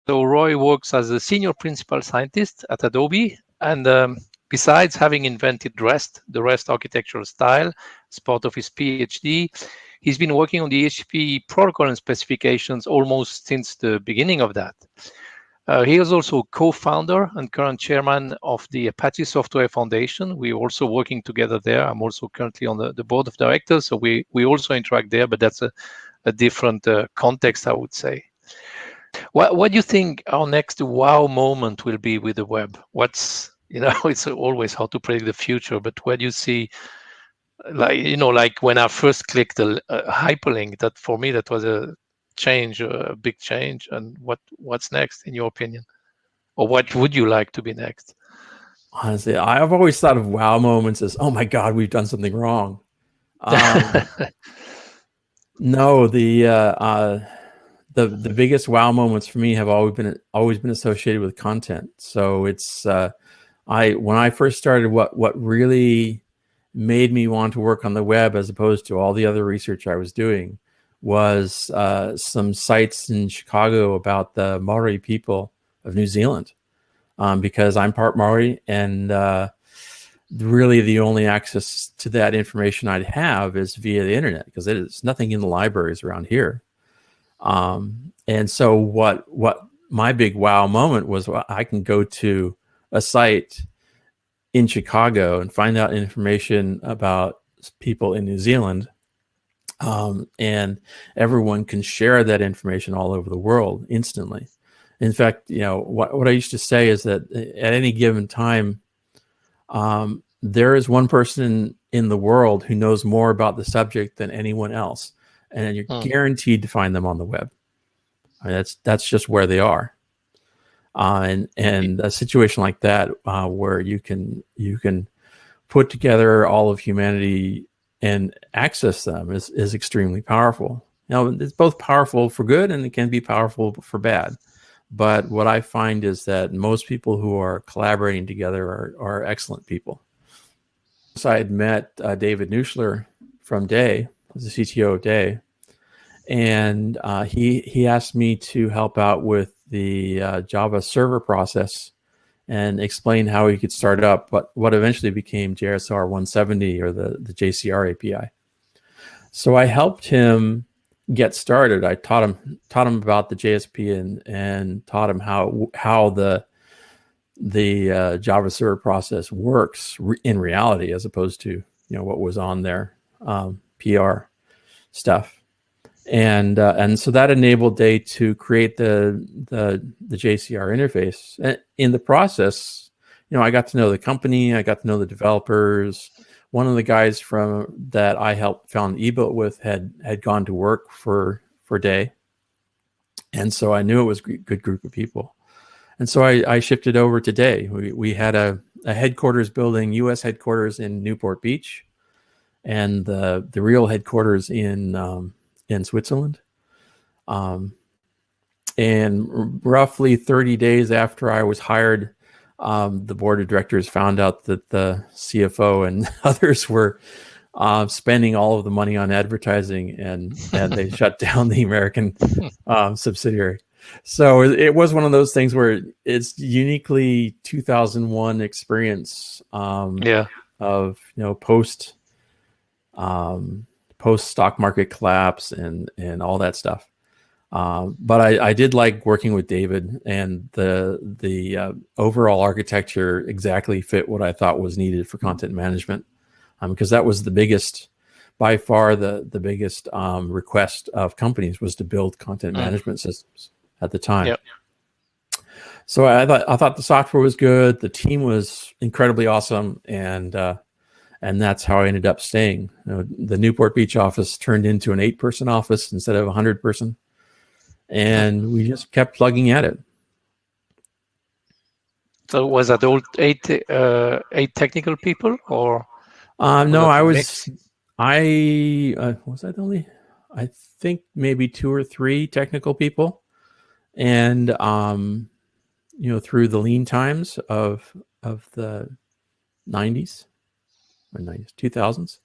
So Roy works as a senior principal scientist at Adobe, and besides having invented REST, the REST architectural style, as part of his PhD, he's been working on the HTTP protocol and specifications almost since the beginning of that. He is also co-founder and current chairman of the Apache Software Foundation. We're also working together there. I'm also currently on the board of directors, so we also interact there, but that's a different context, I would say. What do you think our next wow moment will be with the web? What's, it's always hard to predict the future, but where do you see, like when I first clicked the hyperlink, that for me, that was a change, a big change. And what's next, in your opinion? Or what would you like to be next? Honestly, I've always thought of wow moments as, oh my God, we've done something wrong. No, the biggest wow moments for me have always been associated with content. So it's when I first started, what really made me want to work on the web as opposed to all the other research I was doing was some sites in Chicago about the Maori people of New Zealand, because I'm part Maori, and really the only access to that information I'd have is via the internet, because there's nothing in the libraries around here. And so what my big wow moment was, I can go to a site in Chicago and find out information about people in New Zealand, and everyone can share that information all over the world instantly. In fact, what I used to say is that at any given time, there is one person in the world who knows more about the subject than anyone else, and you're guaranteed to find them on the web. I mean, that's just where they are. And a situation like that, where you can put together all of humanity and access them is extremely powerful. It's both powerful for good and it can be powerful for bad. But what I find is that most people who are collaborating together are excellent people. So I had met David Nuschler from Day, the CTO of Day, and he asked me to help out with the Java server process and explain how he could start up what eventually became JSR 170, or the JCR API. So I helped him get started. I taught him about the JSP and taught him how the Java server process works in reality, as opposed to what was on their PR stuff. And so that enabled Day to create the JCR interface. And in the process, I got to know the company, I got to know the developers. One of the guys that I helped found eBuilt with had gone to work for Day, and so I knew it was a good group of people. And so I shifted over to Day. We had a headquarters building, U.S. headquarters in Newport Beach, and the real headquarters in Switzerland. And roughly 30 days after I was hired, the board of directors found out that the CFO and others were spending all of the money on advertising, and they shut down the American subsidiary. So it was one of those things where it's uniquely 2001 experience of post stock market collapse and all that stuff. But I did like working with David, and the overall architecture exactly fit what I thought was needed for content management, because that was by far the biggest request of companies, was to build content management systems at the time. Yep. So I thought the software was good, the team was incredibly awesome, and that's how I ended up staying. The Newport Beach office turned into an 8-person office instead of a 100-person. And we just kept plugging at it. So was that all eight technical people, or? No, was I the only? I think maybe 2 or 3 technical people, and through the lean times of the 90s or 2000s.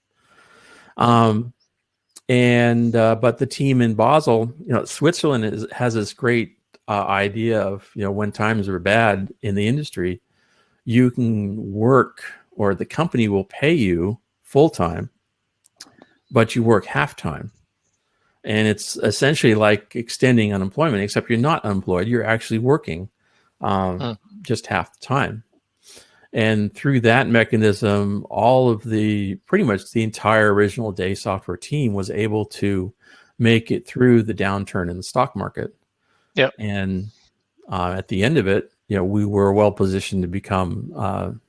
But the team in Basel, Switzerland has this great idea of, when times are bad in the industry, you can work, or the company will pay you full time, but you work half time. And it's essentially like extending unemployment, except you're not unemployed. You're actually working just half the time. And through that mechanism, pretty much the entire original Day Software team was able to make it through the downturn in the stock market. Yeah. And at the end of it, we were well positioned to become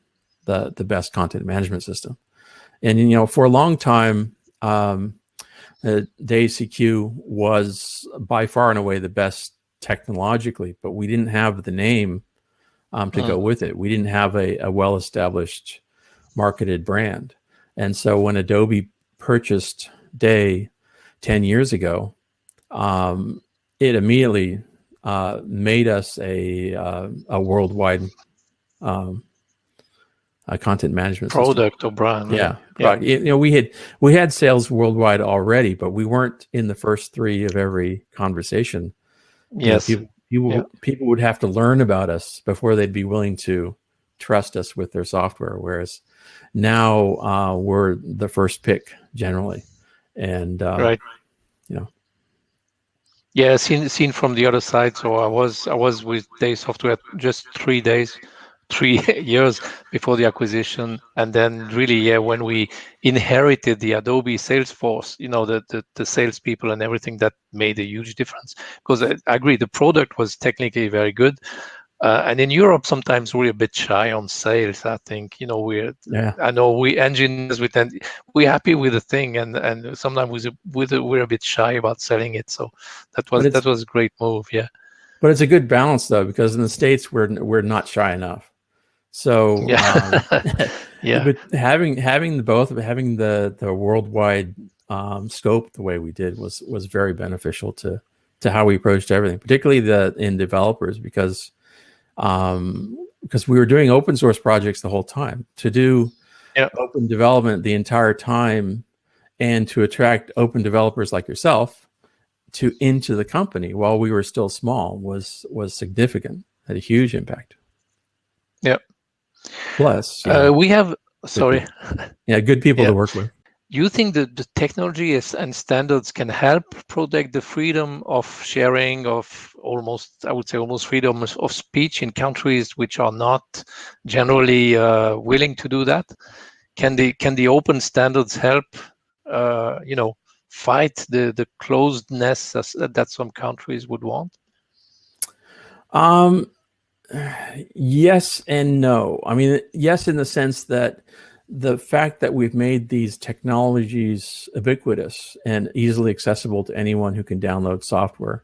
the best content management system. And for a long time, DayCQ was by far and away the best technologically, but we didn't have the name to go with it. We didn't have a well-established marketed brand. And so when Adobe purchased Day 10 years ago, it immediately made us a worldwide content management product system. Or brand. Yeah. We had sales worldwide already, but we weren't in the first three of every conversation. Yes. People would have to learn about us before they'd be willing to trust us with their software. Whereas now we're the first pick generally. And, right. Yeah, seen from the other side. So I was with Day Software just 3 years before the acquisition, and then really, when we inherited the Adobe sales force, the salespeople and everything, that made a huge difference. Because I agree, the product was technically very good, and in Europe sometimes we're a bit shy on sales. I think I know we engineers we're happy with the thing, and sometimes we're a bit shy about selling it. So that was a great move. Yeah. But it's a good balance though, because in the States we're not shy enough. So but having the worldwide scope the way we did was very beneficial to how we approached everything, particularly in developers, because we were doing open source projects the whole time. To do open development the entire time and to attract open developers like yourself into the company while we were still small was significant, had a huge impact. Yeah. Plus, we have good people to work with. Do you think that the technology and standards can help protect the freedom of sharing, of almost freedom of speech in countries which are not generally willing to do that? Can the open standards help, fight the closedness that some countries would want? Yes and no. I mean, yes, in the sense that the fact that we've made these technologies ubiquitous and easily accessible to anyone who can download software,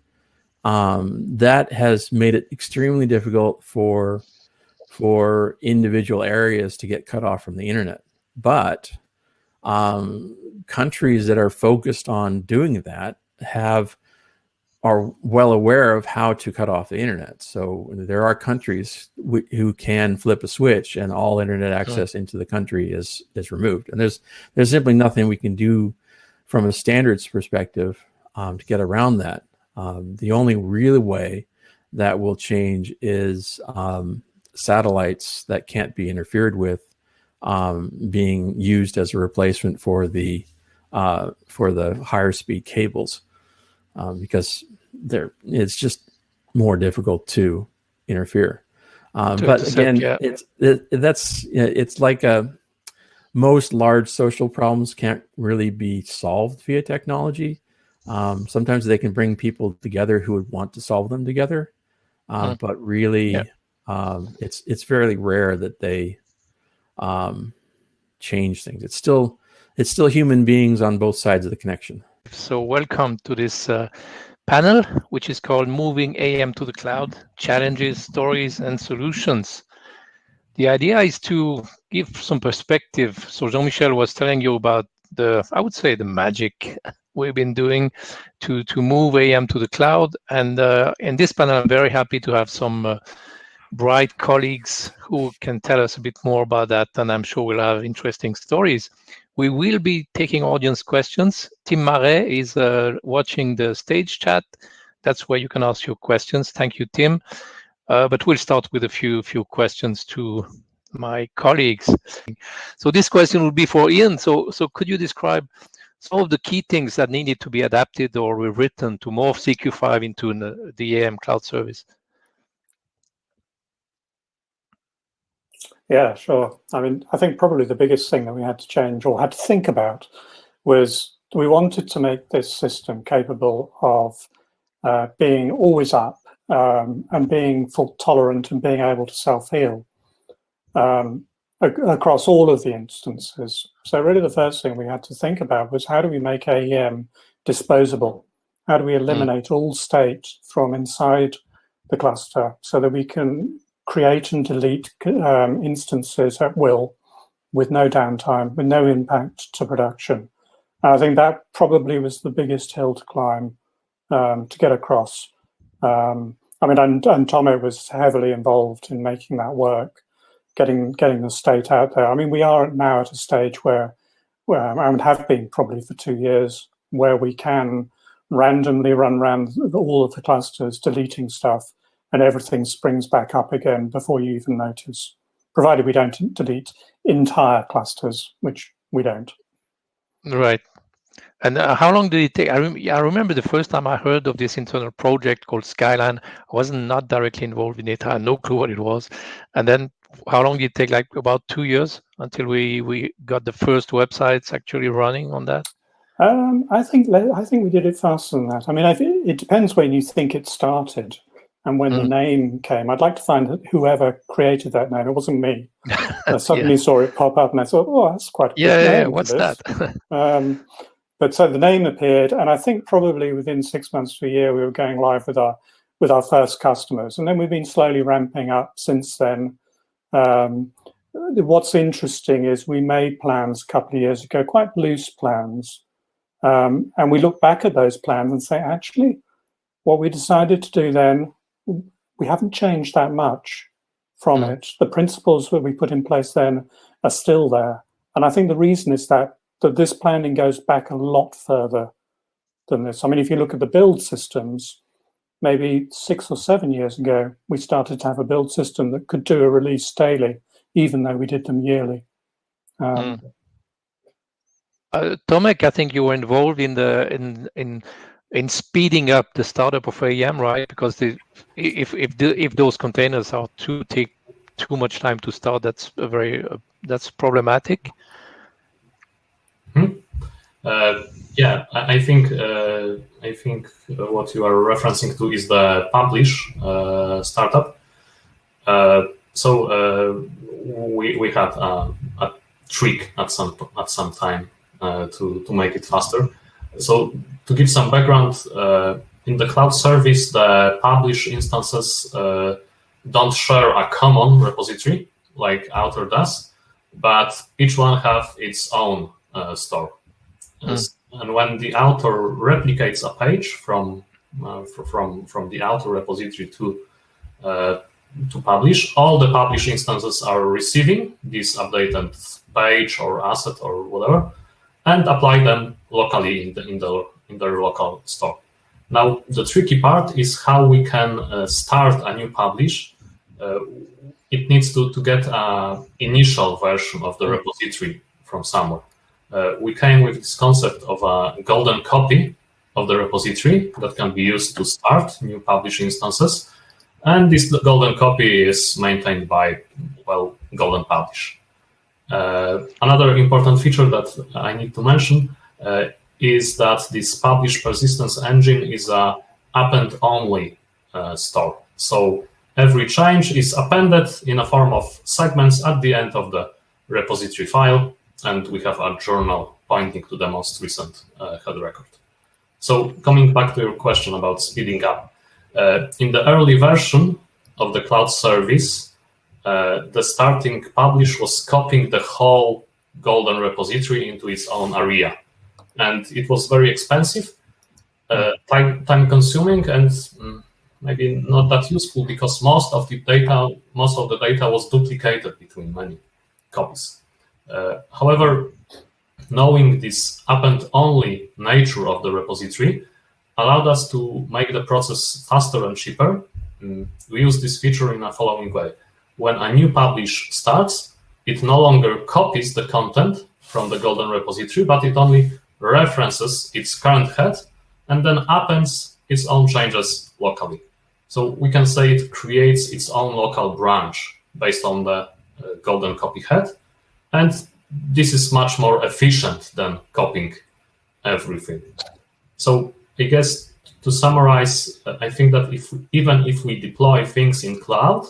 that has made it extremely difficult for individual areas to get cut off from the internet. But countries that are focused on doing that are well aware of how to cut off the internet. So there are countries who can flip a switch and all internet access into the country is removed. And there's simply nothing we can do from a standards perspective to get around that. The only real way that will change is satellites that can't be interfered with being used as a replacement for the higher speed cables. Because it's just more difficult to interfere. But again, it's like most large social problems can't really be solved via technology. Sometimes they can bring people together who would want to solve them together, but really, it's fairly rare that they change things. It's still human beings on both sides of the connection. So welcome to this panel, which is called Moving AM to the Cloud, Challenges, Stories, and Solutions. The idea is to give some perspective. So Jean-Michel was telling you about the magic we've been doing to move AM to the cloud. And in this panel, I'm very happy to have some bright colleagues who can tell us a bit more about that, and I'm sure we'll have interesting stories. We will be taking audience questions. Tim Marais is watching the stage chat. that's where you can ask your questions. Thank you, Tim. But we'll start with a few questions to my colleagues. So this question will be for Ian. So could you describe some of the key things that needed to be adapted or rewritten to morph CQ5 into the AM cloud service? Yeah, sure. I mean, I think probably the biggest thing that we had to change or had to think about was we wanted to make this system capable of being always up and being fault tolerant and being able to self-heal across all of the instances. So really the first thing we had to think about was how do we make AEM disposable? How do we eliminate all state from inside the cluster so that we can create and delete instances at will with no downtime, with no impact to production? And I think that probably was the biggest hill to climb to get across. I mean, and Tomo was heavily involved in making that work, getting the state out there. I mean, we are now at a stage where and have been probably for 2 years, where we can randomly run around all of the clusters, deleting stuff, and everything springs back up again before you even notice, provided we don't delete entire clusters, which we don't. Right. And how long did it take? I remember the first time I heard of this internal project called Skyline. I wasn't not directly involved in it. I had no clue what it was. And then how long did it take? Like about 2 years until we got the first websites actually running on that? I think we did it faster than that. I mean, it depends when you think it started and when the name came. I'd like to find whoever created that name. It wasn't me. I suddenly saw it pop up and I thought, oh, that's quite a good name. Yeah, what's that? But so the name appeared, and I think probably within 6 months to a year, we were going live with our first customers. And then we've been slowly ramping up since then. What's interesting is we made plans a couple of years ago, quite loose plans. And we look back at those plans and say, actually, what we decided to do then, we haven't changed that much from it. The principles that we put in place then are still there. And I think the reason is that this planning goes back a lot further than this. I mean, if you look at the build systems, maybe 6 or 7 years ago, we started to have a build system that could do a release daily, even though we did them yearly. Tomek, I think you were involved in speeding up the startup of AEM, right? Because if those containers are take too much time to start, that's problematic. Yeah, I think what you are referencing to is the publish startup. So we had a trick at some time to make it faster. So to give some background, in the cloud service, the publish instances don't share a common repository like Author does, but each one have its own store. And when the author replicates a page from the author repository to publish, all the publish instances are receiving this updated page or asset or whatever, and apply them locally in their local store. Now, the tricky part is how we can start a new publish. It needs to get an initial version of the repository from somewhere. We came with this concept of a golden copy of the repository that can be used to start new publish instances. And this golden copy is maintained by, well, Golden Publish. Another important feature that I need to mention is that this publish persistence engine is a append-only store. So every change is appended in a form of segments at the end of the repository file, and we have a journal pointing to the most recent head record. So coming back to your question about speeding up, in the early version of the cloud service, the starting publish was copying the whole Golden repository into its own area. And it was very expensive, time consuming, and maybe not that useful because most of the data was duplicated between many copies. However, knowing this append-only nature of the repository, allowed us to make the process faster and cheaper. We use this feature in the following way. When a new publish starts, it no longer copies the content from the golden repository, but it only references its current head and then appends its own changes locally. So we can say it creates its own local branch based on the golden copy head. And this is much more efficient than copying everything. So I guess to summarize, I think that even if we deploy things in cloud,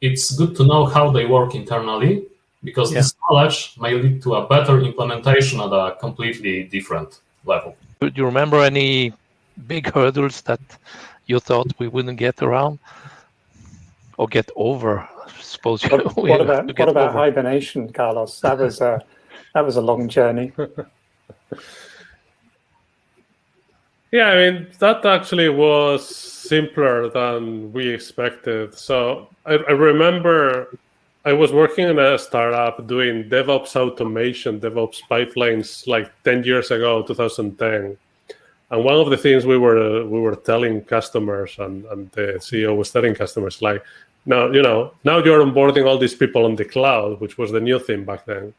it's good to know how they work internally, because this knowledge may lead to a better implementation at a completely different level. Do you remember any big hurdles that you thought we wouldn't get around or get over? I suppose what about hibernation, Carlos? That was a long journey. Yeah, I mean, that actually was simpler than we expected. So I remember I was working in a startup doing DevOps automation, DevOps pipelines like 10 years ago, 2010. And one of the things we were telling customers, and the CEO was telling customers, like, now you're onboarding all these people on the cloud, which was the new thing back then.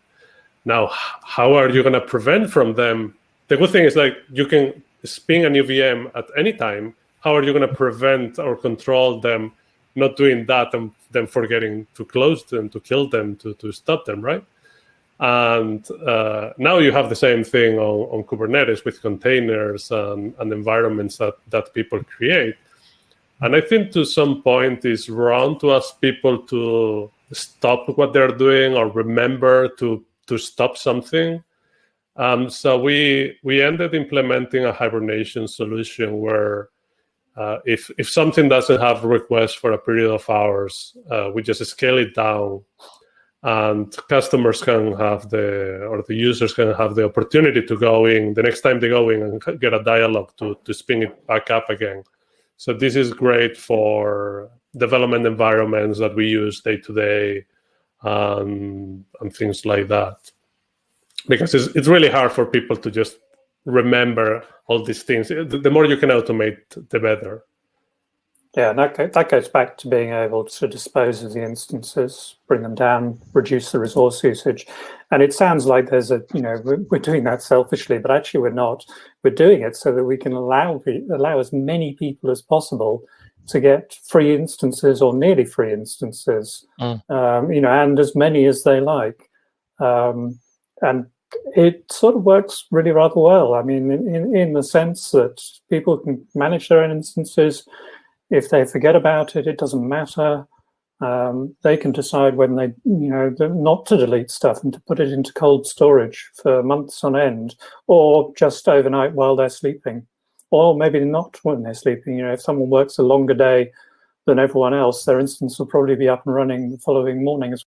Now, how are you going to prevent from them? The good thing is, like, you can spin a new VM at any time. How are you going to prevent or control them not doing that and then forgetting to close them, to kill them, to stop them, right? And now you have the same thing on Kubernetes with containers and environments that people create. And I think to some point it's wrong to ask people to stop what they're doing or remember to stop something. So we ended implementing a hibernation solution where if something doesn't have requests for a period of hours, we just scale it down, and customers can have the users can have the opportunity to go in the next time they go in and get a dialogue to spin it back up again. So this is great for development environments that we use day to day and things like that. Because it's really hard for people to just remember all these things. The more you can automate, the better. Yeah, and that goes back to being able to dispose of the instances, bring them down, reduce the resource usage. And it sounds like there's we're doing that selfishly, but actually we're not. We're doing it so that we can allow as many people as possible to get free instances or nearly free instances, and as many as they like. And it sort of works really rather well. I mean, in the sense that people can manage their own instances. If they forget about it, it doesn't matter. They can decide when they, not to delete stuff and to put it into cold storage for months on end, or just overnight while they're sleeping, or maybe not when they're sleeping. If someone works a longer day than everyone else, their instance will probably be up and running the following morning as